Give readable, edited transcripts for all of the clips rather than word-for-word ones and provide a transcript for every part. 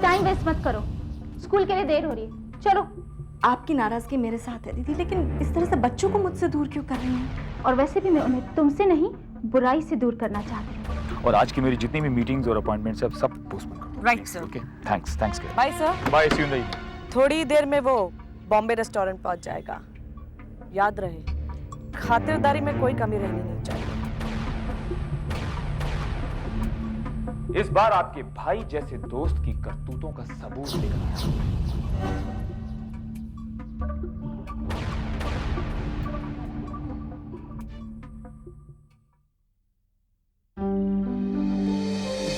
Time waste मत करो, school के लिए देर हो रही है, चलो। आपकी नाराजगी मेरे साथ है दीदी, लेकिन इस तरह से बच्चों को मुझसे दूर क्यों कर रही हैं? और वैसे भी मैं उन्हें तुमसे नहीं, बुराई से दूर करना चाहती हूँ। और आज की मेरी जितनी भी मीटिंग्स और अपॉइंटमेंट्स सब पोस्टपोन कर दो। Right sir. ओके, थैंक्स के। Bye sir. Bye, see you in the evening. थोड़ी देर में वो बॉम्बे रेस्टोरेंट पहुंच जाएगा। याद रहे, खातिरदारी में कोई कमी रहनी नहीं चाहिए। इस बार आपके भाई जैसे दोस्त की करतूतों का सबूत लेकर आया।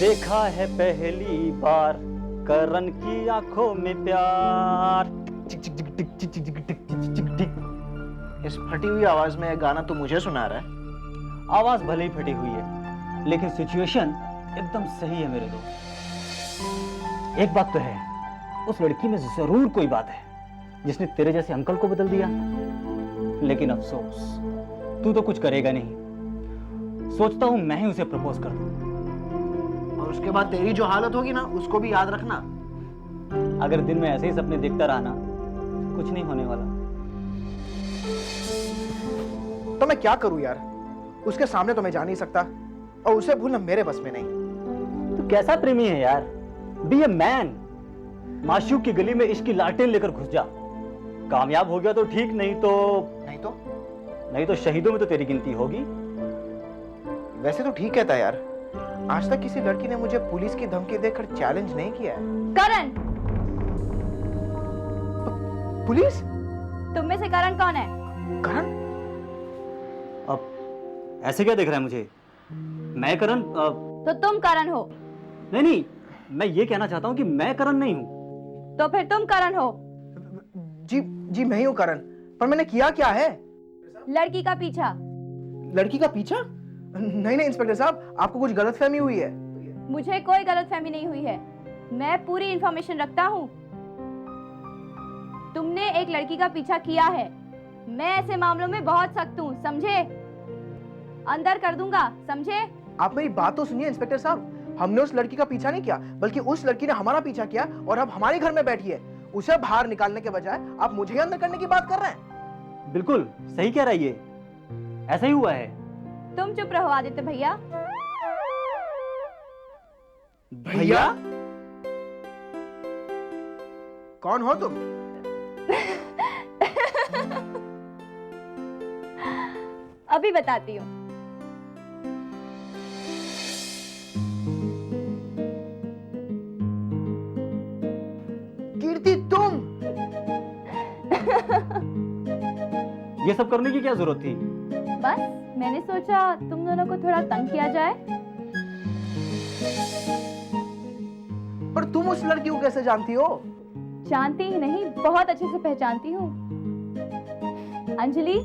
देखा है पहली बार करण की आंखों में प्यार। इस फटी हुई आवाज में गाना तो मुझे सुना रहा है। आवाज भले ही फटी हुई है, लेकिन सिचुएशन एकदम सही है मेरे दोस्त। एक बात तो है, उस लड़की में जरूर कोई बात है जिसने तेरे जैसे अंकल को बदल दिया। लेकिन अफसोस, तू तो कुछ करेगा नहीं। सोचता हूं मैं ही उसे प्रपोज कर दूं। और उसके बाद तेरी जो हालत होगी ना, उसको भी याद रखना। अगर दिन में ऐसे ही सपने देखता रहा ना, कुछ नहीं होने वाला। तो मैं क्या करूं यार, उसके सामने तो मैं जा नहीं सकता, और उसे भूलना मेरे बस में नहीं। तू कैसा प्रेमी है यार? B a man. माशूक की गली में इश्क की लालटेन लेकर घुस जा। कामयाब हो गया तो ठीक, नहीं तो शहीदों में तो तेरी गिनती होगी। वैसे तो ठीक कहता है यार, आज तक किसी लड़की ने मुझे पुलिस की धमकी देकर चैलेंज नहीं किया है। करण, पुलिस? तुम में से करण कौन है? करण? अब ऐसे क्या देख रहा है मुझे? मैं करण? तो तुम करण हो। नहीं, मैं ये कहना चाहता हूँ कि मैं करण नहीं हूँ। तो फिर तुम करण हो। जी मैं ही हूँ करण, पर मैंने किया क्या है? लड़की का पीछा। लड़की का पीछा? नहीं इंस्पेक्टर साहब, आपको कुछ गलतफहमी हुई है। मुझे कोई गलतफहमी नहीं हुई है, मैं पूरी इंफॉर्मेशन रखता हूँ। तुमने एक लड़की का पीछा किया है। मैं ऐसे मामलों में बहुत सख्त हूँ, समझे? अंदर कर दूंगा, समझे? आप मेरी बात तो सुनिए इंस्पेक्टर साहब, हमने उस लड़की का पीछा नहीं किया, बल्कि उस लड़की ने हमारा पीछा किया और अब हमारे घर में बैठी है। उसे बाहर निकालने के बजाय आप मुझे ही अंदर करने की बात कर रहे हैं। बिल्कुल सही कह रहा है, ये ऐसा ही हुआ है। तुम चुप रहो आदित्य भैया। भैया? कौन हो तुम? अभी बताती हूँ। कीर्ति, तुम? ये सब करने की क्या जरूरत थी? बस मैंने सोचा तुम दोनों को थोड़ा तंग किया जाए। पर तुम उस लड़की को कैसे जानती हो? जानती ही नहीं, बहुत अच्छे से पहचानती हूँ। अंजलि,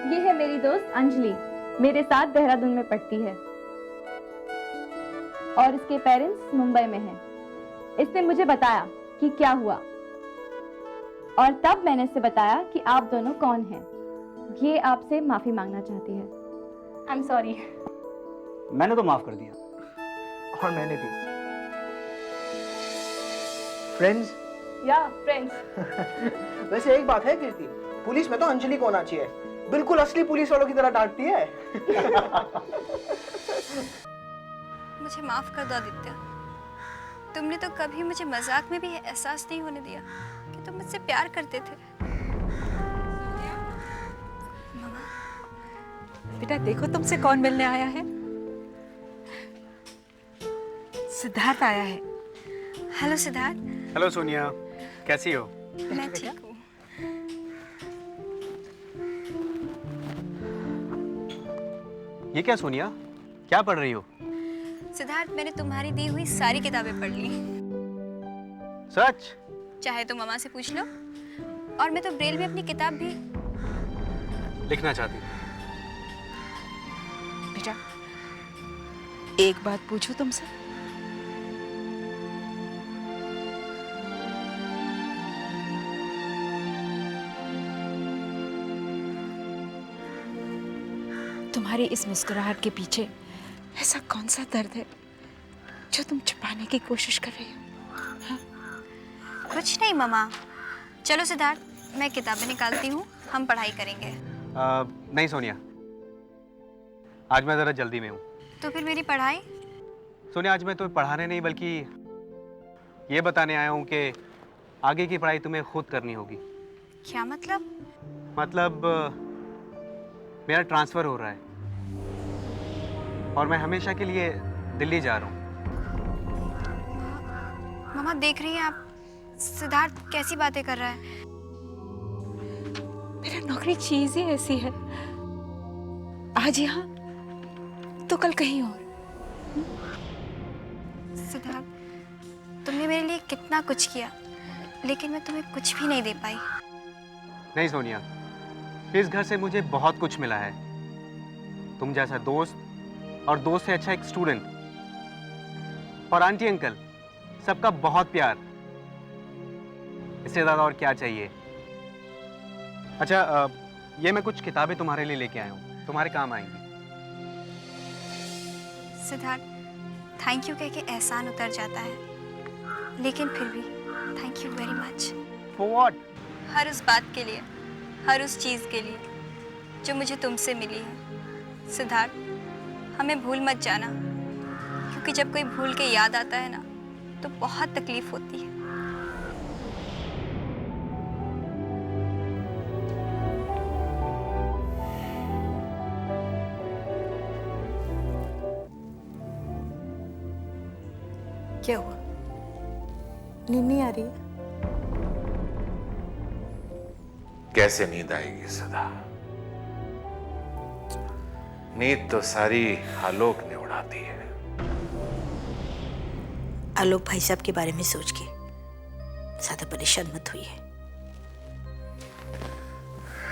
ये है मेरी दोस्त अंजलि, मेरे साथ देहरादून में पढ़ती है और इसके पेरेंट्स मुंबई में हैं। इसने मुझे बताया कि क्या हुआ और तब मैंने इसे बताया कि आप दोनों कौन हैं। ये आपसे माफी मांगना चाहती है। I am sorry. मैंने तो माफ कर दिया। और मैंने भी। फ्रेंड्स? या फ्रेंड्स। वैसे एक बात है कीर्ति, पुलिस में तो अंजलि को होना चाहिए, बिल्कुल असली पुलिस वालों की तरह डांटती है। मुझे माफ कर दो आदित्य, तुमने तो कभी मुझे मजाक में भी एहसास नहीं होने दिया कि तुम मुझसे प्यार करते थे। मामा, बेटा देखो तुमसे कौन मिलने आया है। सिद्धार्थ आया है। हेलो सिद्धार्थ। हेलो सोनिया, कैसी हो? मैं ठीक हूँ। ये क्या सोनिया, क्या पढ़ रही हो? सिद्धार्थ, मैंने तुम्हारी दी हुई सारी किताबें पढ़ ली। सच? चाहे तो मामा से पूछ लो, और मैं तो ब्रेल में अपनी किताब भी लिखना चाहती हूँ। बेटा एक बात पूछूं तुमसे? तुम्हारी इस मुस्कुराहट के पीछे ऐसा कौन सा दर्द है जो तुम छिपाने की कोशिश कर रही हो? कुछ नहीं ममा। चलो सिद्धार्थ, मैं किताबें निकालती हूँ, हम पढ़ाई करेंगे। नहीं सोनिया, आज मैं ज़रा जल्दी में हूँ। तो फिर मेरी पढ़ाई? सोनिया, आज मैं तुम्हें पढ़ाने नहीं बल्कि ये बताने आया हूँ कि आगे की पढ़ाई तुम्हें खुद करनी होगी। क्या मतलब? मतलब मेरा ट्रांसफ़र हो रहा है और मैं हमेशा के लिए दिल्ली जा रहा हूँ। ममा देख रही हैं आप, सिद्धार्थ कैसी बातें कर रहा है। मेरा नौकरी चीज ही ऐसी है, आज यहाँ तो कल कहीं और। सिद्धार्थ, तुमने मेरे लिए कितना कुछ किया, लेकिन मैं तुम्हें कुछ भी नहीं दे पाई। नहीं सोनिया, इस घर से मुझे बहुत कुछ मिला है। तुम जैसा दोस्त और दोस्त से अच्छा एक स्टूडेंट और आंटी अंकल, सबका बहुत प्यार। इससे ज़्यादा और क्या चाहिए। अच्छा, ये मैं कुछ किताबें तुम्हारे लिए लेके आया हूँ, तुम्हारे काम आएंगी। सिद्धार्थ, थैंक यू कह के एहसान उतर जाता है, लेकिन फिर भी thank you very much. For what? हर उस बात के लिए, हर उस चीज़ के लिए जो मुझे तुमसे मिली है। सिद्धार्थ, हमें भूल मत जाना, क्योंकि जब कोई भूल के याद आता है ना, तो बहुत तकलीफ होती है। क्या हुआ? नींद नहीं आ रही है? कैसे नींद आएगी सदा? नींद तो सारी आलोक ने उड़ा दी है। आलोक भाई साहब के बारे में सोच के ज्यादा परेशान मत हुई है।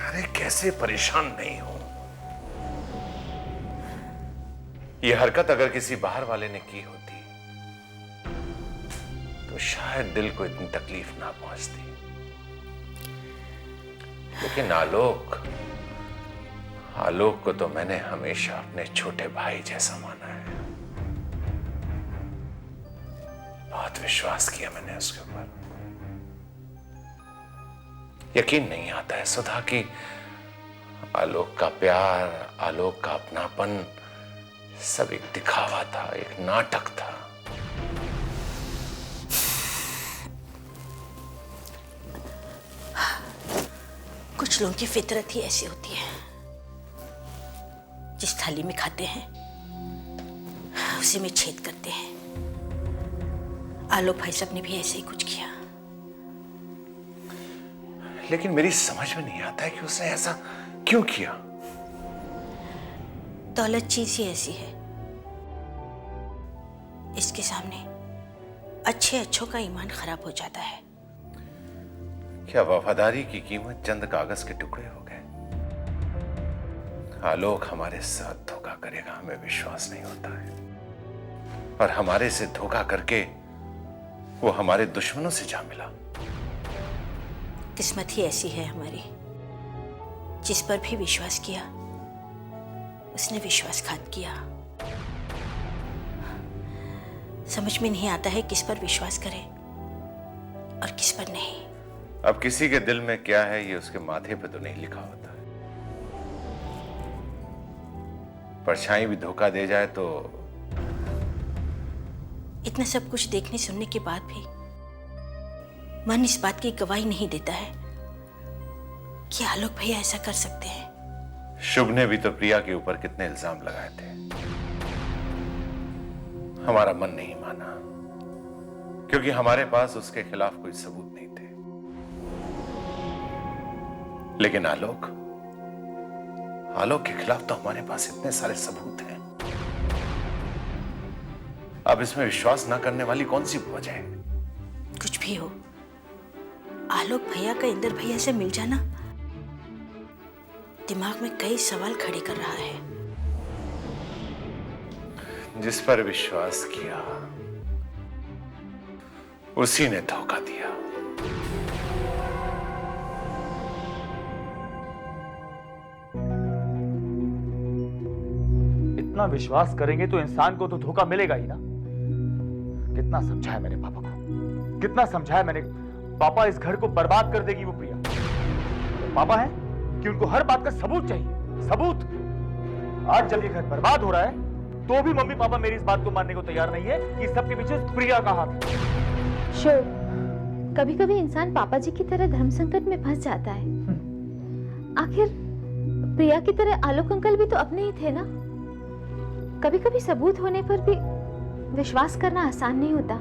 अरे कैसे परेशान नहीं हूं? ये हरकत अगर किसी बाहर वाले ने की होती तो शायद दिल को इतनी तकलीफ ना पहुंचती, लेकिन आलोक को तो मैंने हमेशा अपने छोटे भाई जैसा माना है। बहुत विश्वास किया मैंने उसके ऊपर। यकीन नहीं आता है सुधा कि आलोक का प्यार, आलोक का अपनापन सब एक दिखावा था, एक नाटक था। कुछ लोगों की फितरत ही ऐसी होती है, जिस थाली में खाते हैं उसी में छेद करते हैं। आलोक भाई साहब ने भी ऐसे ही कुछ किया। लेकिन मेरी समझ में नहीं आता है कि उसने ऐसा क्यों किया। दौलत चीज ही ऐसी है, इसके सामने अच्छे अच्छों का ईमान खराब हो जाता है। क्या वफादारी की कीमत चंद कागज के टुकड़े हो गए? आलोक हमारे साथ धोखा करेगा, हमें विश्वास नहीं होता है, और हमारे से धोखा करके वो हमारे दुश्मनों से जा मिला। किस्मत ही ऐसी है हमारी, जिस पर भी विश्वास किया उसने विश्वासघात किया। समझ में नहीं आता है किस पर विश्वास करें और किस पर नहीं। अब किसी के दिल में क्या है ये उसके माथे पे तो नहीं लिखा होता है। परछाई भी धोखा दे जाए तो। इतना सब कुछ देखने सुनने के बाद भी मन इस बात की गवाही नहीं देता है कि आलोक भैया ऐसा कर सकते हैं। शुभ ने भी तो प्रिया के ऊपर कितने इल्जाम लगाए थे। हमारा मन नहीं माना, क्योंकि हमारे पास उसके खिलाफ कोई सबूत नहीं थे। लेकिन आलोक के खिलाफ तो हमारे पास इतने सारे सबूत हैं। अब इसमें विश्वास ना करने वाली कौन सी वजह है? कुछ भी हो, आलोक भैया का इंदर भैया से मिल जाना दिमाग में कई सवाल खड़े कर रहा है। जिस पर विश्वास किया उसी ने धोखा दिया। इतना विश्वास करेंगे तो इंसान को तो धोखा मिलेगा ही ना। कितना समझाया मैंने पापा को, कितना समझाया मैंने। पापा, इस घर को बर्बाद कर देगी वो प्रिया। पापा है कि उनको हर बात का सबूत चाहिए, सबूत। आज जब ये घर बर्बाद हो रहा है तो भी मम्मी पापा मेरी इस बात को मानने को तैयार नहीं है कि सबके पीछे उस प्रिया का हाथ है। शुभ, कभी कभी इंसान पापा जी की तरह धर्म संकट में फंस जाता है। आखिर प्रिया की तरह आलोक अंकल भी तो अपने ही थे ना। कभी कभी सबूत होने पर भी विश्वास करना आसान नहीं होता।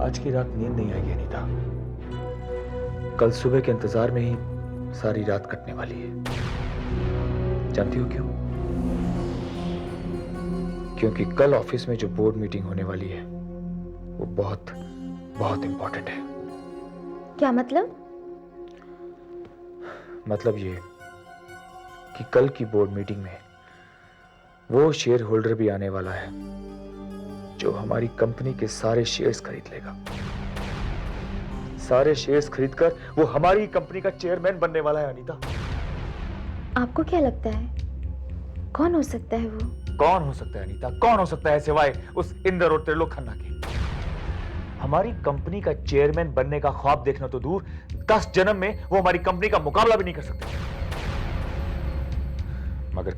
आज की रात नींद नहीं आएगी अनीता। कल सुबह के इंतजार में ही सारी रात कटने वाली है। जानती हो क्यों? क्योंकि कल ऑफिस में जो बोर्ड मीटिंग होने वाली है वो बहुत बहुत इंपॉर्टेंट है। क्या मतलब? मतलब ये कि कल की बोर्ड मीटिंग में वो शेयर होल्डर भी आने वाला है जो हमारी कंपनी के सारे शेयर्स खरीद लेगा। सारे शेयर्स खरीदकर वो हमारी कंपनी का चेयरमैन बनने वाला है अनीता। आपको क्या लगता है कौन हो सकता है वो? कौन हो सकता है अनीता, कौन हो सकता है सिवाय उस इंद्र और त्रिलोक खन्ना के? हमारी कंपनी का चेयरमैन बनने का ख्वाब देखना तो दूर, 10 जन्म में वो हमारी कंपनी का मुकाबला भी नहीं कर सकते। मगर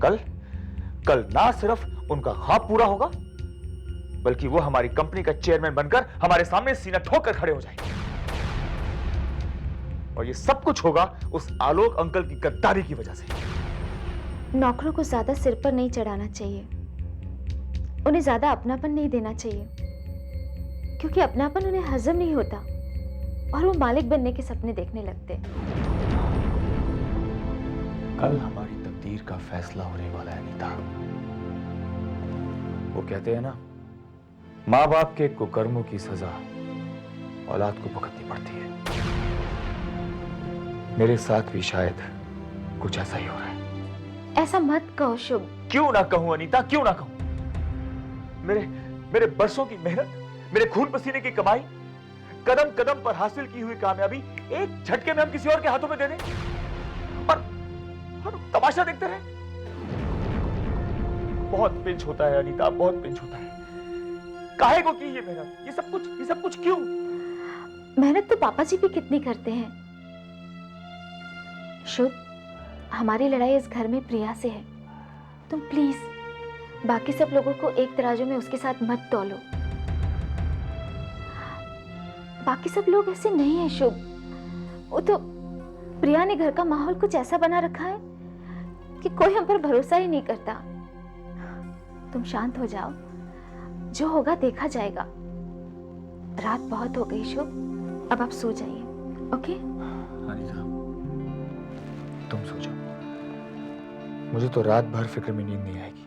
कल ना सिर्फ उनका ख्वाब पूरा होगा बल्कि वो हमारी कंपनी का चेयरमैन बनकर हमारे सामने सीना ठोक कर खड़े हो जाएंगे। और ये सब कुछ होगा उस आलोक अंकल की गद्दारी की वजह से। नौकरों को ज्यादा सिर पर नहीं चढ़ाना चाहिए, उन्हें ज्यादा अपनापन नहीं देना चाहिए, क्योंकि अपनापन उन्हें हजम नहीं होता और वो मालिक बनने के सपने देखने लगते। कल हमारी तकदीर का फैसला होने वाला है अनीता। वो कहते हैं ना, माँ बाप के कुकर्मों की सजा औलाद को भुगतनी पड़ती है। मेरे साथ भी शायद कुछ ऐसा ही हो रहा है। ऐसा मत कहो शुभ। क्यों ना कहूं अनीता, क्यों ना कहूं? मेरे बरसों की मेहनत, मेरे खून पसीने की कमाई, कदम कदम पर हासिल की हुई कामयाबी एक झटके में हम किसी और के हाथों में दे दें और तमाशा देखते रहे। बहुत पिंच होता है अनीता, बहुत पिंच होता है। काहे को की ये मेहनत, ये सब कुछ क्यों? मेहनत तो पापा जी भी कितनी करते हैं। शुभ, हमारी लड़ाई इस घर में प्रिया से है। तुम प्लीज बाकी सब लोगों को एक तराजू में उसके साथ मत तौलो। बाकी सब लोग ऐसे नहीं है शुभ। वो तो प्रिया ने घर का माहौल कुछ ऐसा बना रखा है कि कोई हम पर भरोसा ही नहीं करता। तुम शांत हो जाओ, जो होगा देखा जाएगा। रात बहुत हो गई शुभ, अब आप सो जाइए। ओके अनीता, तुम सो जाओ। मुझे तो रात भर फिक्र में नींद नहीं आएगी।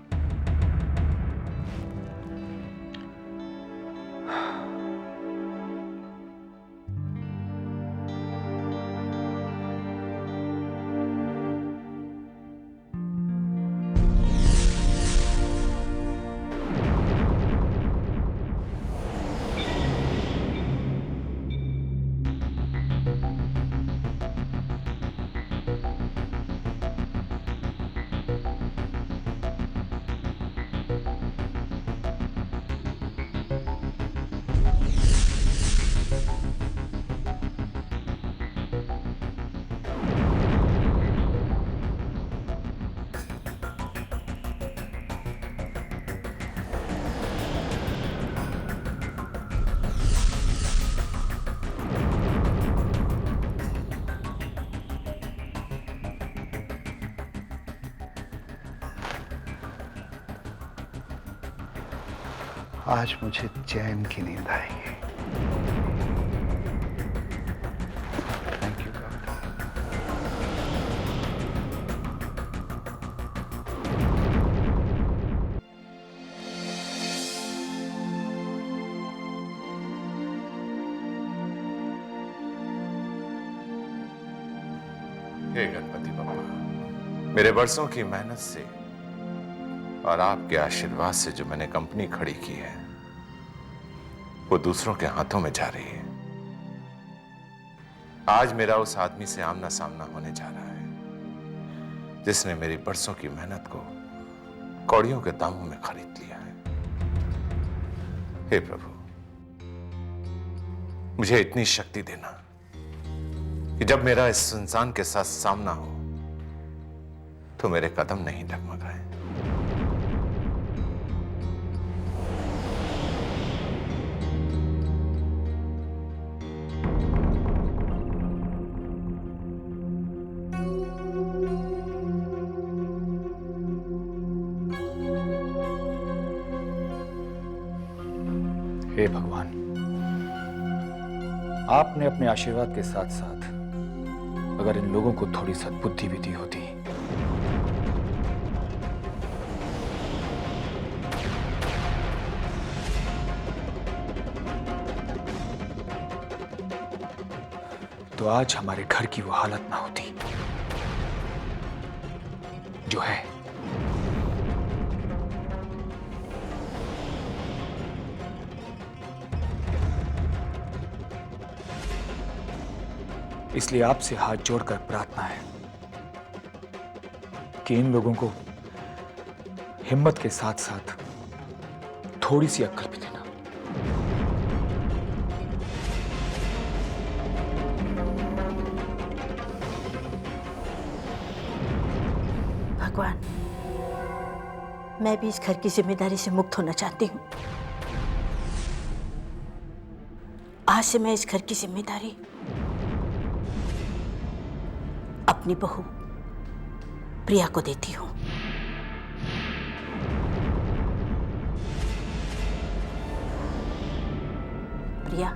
आज मुझे चैन की नींद आएगी। Thank you doctor. हे गणपति बप्पा, मेरे बरसों की मेहनत से और आपके आशीर्वाद से जो मैंने कंपनी खड़ी की है वो दूसरों के हाथों में जा रही है। आज मेरा उस आदमी से आमना सामना होने जा रहा है जिसने मेरी बरसों की मेहनत को कौड़ियों के दामों में खरीद लिया है। हे प्रभु, मुझे इतनी शक्ति देना कि जब मेरा इस इंसान के साथ सामना हो तो मेरे कदम नहीं डगमगाए। हे भगवान, आपने अपने आशीर्वाद के साथ साथ अगर इन लोगों को थोड़ी सद्बुद्धि भी दी होती तो आज हमारे घर की वो हालत ना होती जो है। इसलिए आपसे हाथ जोड़कर प्रार्थना है कि इन लोगों को हिम्मत के साथ साथ थोड़ी सी अक्ल भी देना। भगवान, मैं भी इस घर की जिम्मेदारी से मुक्त होना चाहती हूँ। आज से मैं इस घर की जिम्मेदारी अपनी बहू प्रिया को देती हूँ। प्रिया,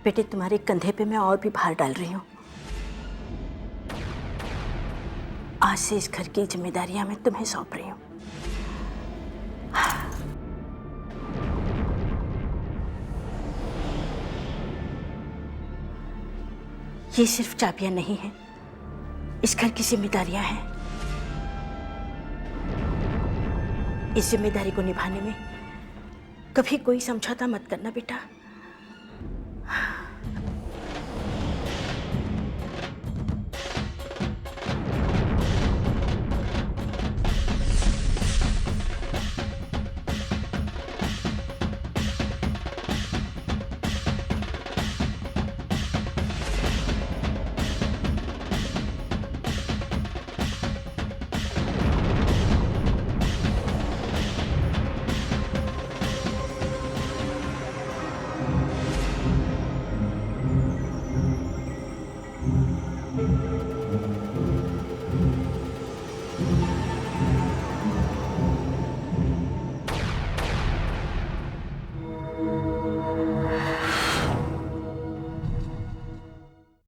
बेटे, तुम्हारे कंधे पे मैं और भी भार डाल रही हूँ। आज से इस घर की जिम्मेदारियां मैं तुम्हें सौंप रही हूँ। ये सिर्फ चाबियां नहीं हैं, इस घर की जिम्मेदारियां हैं। इस जिम्मेदारी को निभाने में कभी कोई समझौता मत करना बेटा।